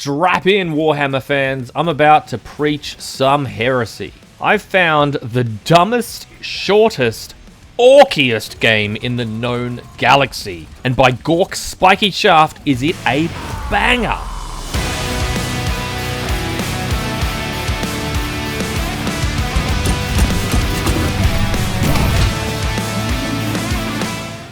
Strap in, Warhammer fans. I'm about to preach some heresy. I've found the dumbest, shortest, Orkiest game in the known galaxy. And by Gork's spiky shaft, is it a banger?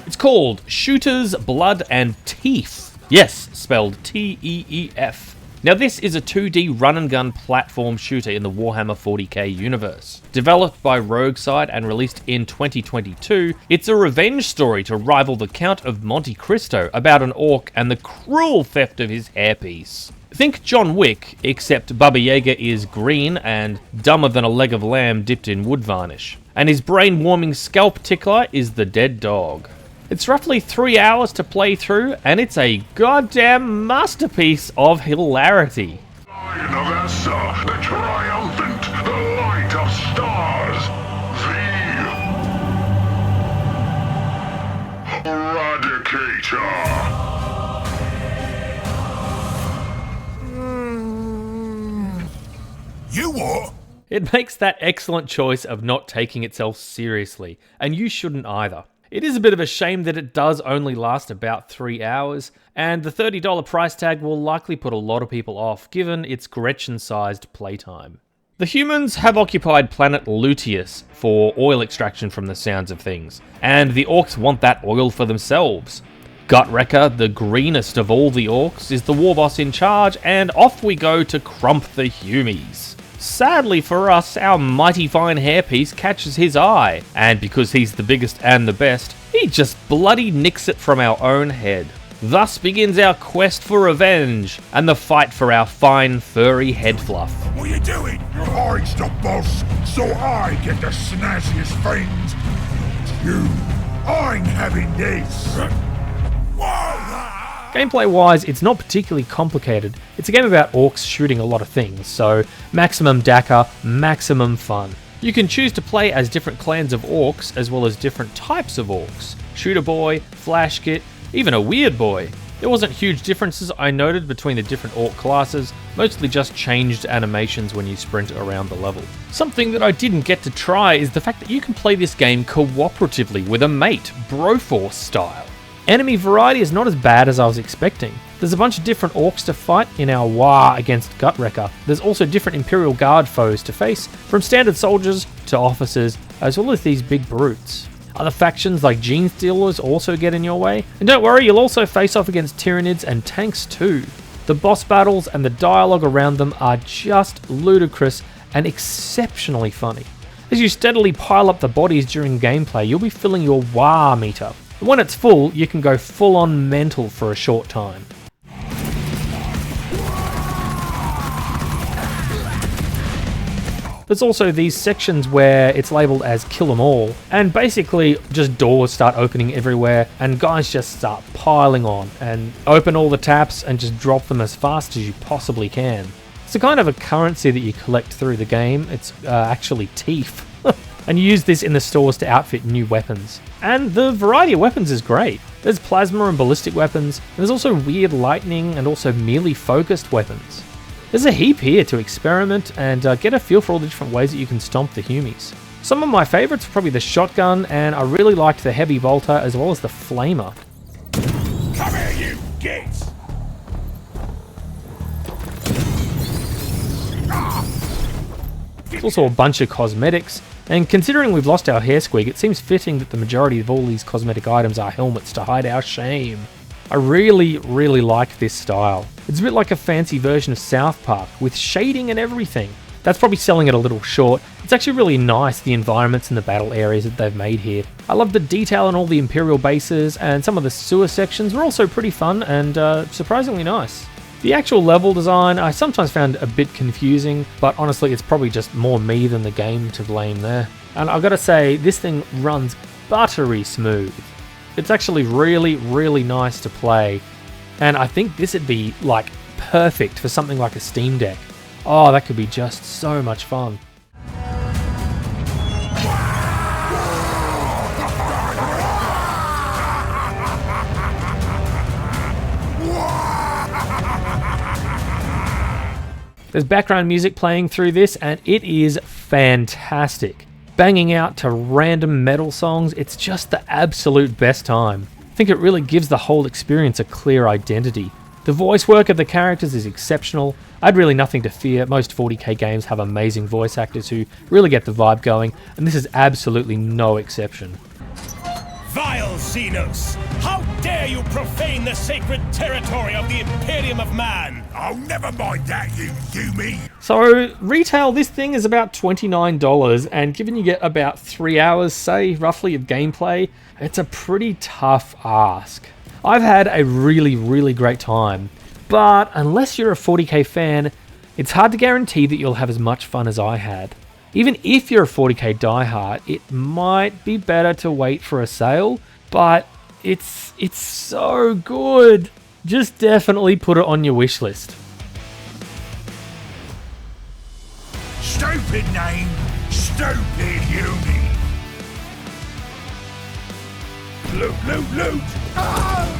It's called Shooters, Blood and Teeth. Yes, spelled T-E-E-F. Now this is a 2D run-and-gun platform shooter in the Warhammer 40k universe. Developed by Rogueside and released in 2022, it's a revenge story to rival the Count of Monte Cristo about an orc and the cruel theft of his hairpiece. Think John Wick, except Baba Yaga is green and dumber than a leg of lamb dipped in wood varnish. And his brain-warming scalp tickler is the dead dog. It's roughly 3 hours to play through, and it's a goddamn masterpiece of hilarity. Lion of Essa, the triumphant, the light of stars, the Eradicator. You what? It makes that excellent choice of not taking itself seriously, and you shouldn't either. It is a bit of a shame that it does only last about 3 hours, and the $30 price tag will likely put a lot of people off given its Gretchen-sized playtime. The humans have occupied planet Luteus for oil extraction from the sounds of things, and the orcs want that oil for themselves. Gutwrecker, the greenest of all the orcs, is the war boss in charge, and off we go to crump the humies. Sadly for us, our mighty fine hairpiece catches his eye, and because he's the biggest and the best, he just bloody nicks it from our own head. Thus begins our quest for revenge, and the fight for our fine furry head fluff. What are you doing? You're hiding stuff, boss, so I get the snazziest things. It's you. I'm having this. Whoa! Gameplay-wise, it's not particularly complicated. It's a game about orcs shooting a lot of things, so maximum DACA, maximum fun. You can choose to play as different clans of orcs, as well as different types of orcs. Shooter boy, flash kit, even a weird boy. There wasn't huge differences I noted between the different orc classes, mostly just changed animations when you sprint around the level. Something that I didn't get to try is the fact that you can play this game cooperatively with a mate, Broforce style. Enemy variety is not as bad as I was expecting. There's a bunch of different orcs to fight in our war against Gutwrecker. There's also different Imperial Guard foes to face, from standard soldiers to officers, as well as these big brutes. Other factions like Gene Stealers also get in your way, and don't worry, you'll also face off against Tyranids and tanks too. The boss battles and the dialogue around them are just ludicrous and exceptionally funny. As you steadily pile up the bodies during gameplay, you'll be filling your war meter. And when it's full, you can go full on mental for a short time. There's also these sections where it's labelled as kill 'em all, and basically just doors start opening everywhere and guys just start piling on and open all the taps and just drop them as fast as you possibly can. It's a kind of a currency that you collect through the game. It's actually teeth. And you use this in the stores to outfit new weapons. And the variety of weapons is great. There's plasma and ballistic weapons, and there's also weird lightning and also melee focused weapons. There's a heap here to experiment and get a feel for all the different ways that you can stomp the humies. Some of my favourites are probably the shotgun, and I really liked the heavy bolter as well as the flamer. Come here, you gits! There's also a bunch of cosmetics, and considering we've lost our hair squig, it seems fitting that the majority of all these cosmetic items are helmets to hide our shame. I really like this style. It's a bit like a fancy version of South Park, with shading and everything. That's probably selling it a little short. It's actually really nice, the environments and the battle areas that they've made here. I love the detail on all the Imperial bases, and some of the sewer sections were also pretty fun and surprisingly nice. The actual level design I sometimes found a bit confusing, but honestly it's probably just more me than the game to blame there. And I've got to say, this thing runs buttery smooth. It's actually really nice to play, and I think this would be like perfect for something like a Steam Deck. Oh, that could be just so much fun. There's background music playing through this, and it is fantastic. Banging out to random metal songs, it's just the absolute best time. I think it really gives the whole experience a clear identity. The voice work of the characters is exceptional. I had really nothing to fear. Most 40k games have amazing voice actors who really get the vibe going, and this is absolutely no exception. Vile Xenos! How dare you profane the sacred territory of the Imperium of Man! Oh, never mind that, you Yumi! So, retail, this thing is about $29, and given you get about 3 hours, say, roughly of gameplay, it's a pretty tough ask. I've had a really, really great time, but unless you're a 40k fan, it's hard to guarantee that you'll have as much fun as I had. Even if you're a 40k diehard, it might be better to wait for a sale, but it's so good. Just definitely put it on your wish list. Stupid name, stupid Yumi! Loot, loot, loot! Ah!